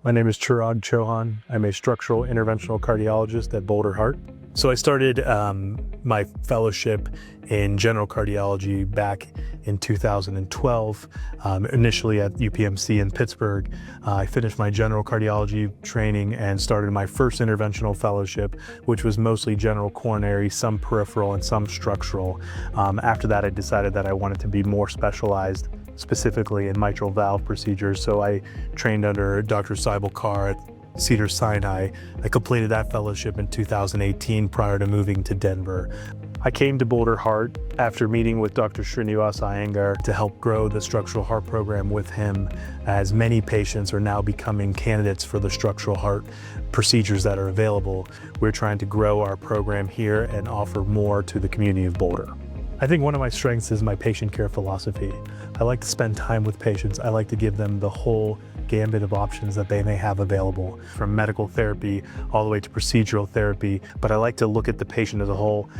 My name is Chirag Chauhan. I'm a structural interventional cardiologist at Boulder Heart. So I started my fellowship in general cardiology back in 2012, initially at UPMC in Pittsburgh. I finished my general cardiology training and started my first interventional fellowship, which was mostly general coronary, some peripheral and some structural. After that, I decided that I wanted to be more specialized, specifically in mitral valve procedures. So I trained under Dr. Saibal Kar at Cedars-Sinai. I completed that fellowship in 2018 prior to moving to Denver. I came to Boulder Heart after meeting with Dr. Srinivas Iyengar to help grow the structural heart program with him, as many patients are now becoming candidates for the structural heart procedures that are available. We're trying to grow our program here and offer more to the community of Boulder. I think one of my strengths is my patient care philosophy. I like to spend time with patients. I like to give them the whole gambit of options that they may have available, from medical therapy all the way to procedural therapy. But I like to look at the patient as a whole,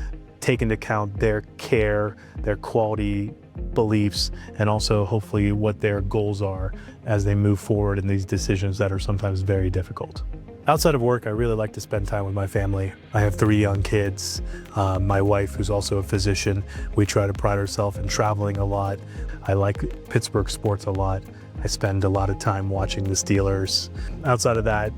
take into account their care, their quality beliefs, and also hopefully what their goals are as they move forward in these decisions that are sometimes very difficult. Outside of work, I really like to spend time with my family. I have 3 young kids. My wife, who's also a physician, we try to pride ourselves in traveling a lot. I like Pittsburgh sports a lot. I spend a lot of time watching the Steelers. Outside of that,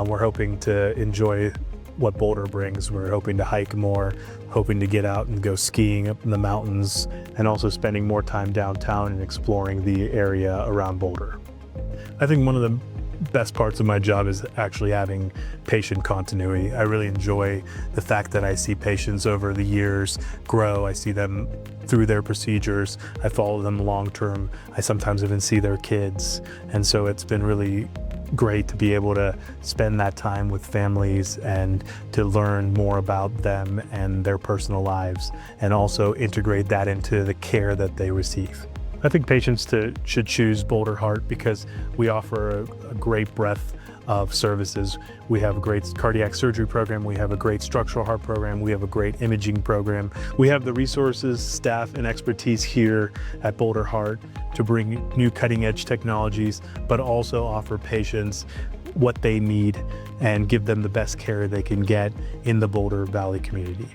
we're hoping to enjoy what Boulder brings. We're hoping to hike more, hoping to get out and go skiing up in the mountains, and also spending more time downtown and exploring the area around Boulder. I think one of the best parts of my job is actually having patient continuity. I really enjoy the fact that I see patients over the years grow. I see them through their procedures. I follow them long term. I sometimes even see their kids. And so it's been really great to be able to spend that time with families and to learn more about them and their personal lives, and also integrate that into the care that they receive. I think patients should choose Boulder Heart because we offer a great breadth of services. We have a great cardiac surgery program, we have a great structural heart program, we have a great imaging program. We have the resources, staff, and expertise here at Boulder Heart to bring new cutting-edge technologies, but also offer patients what they need and give them the best care they can get in the Boulder Valley community.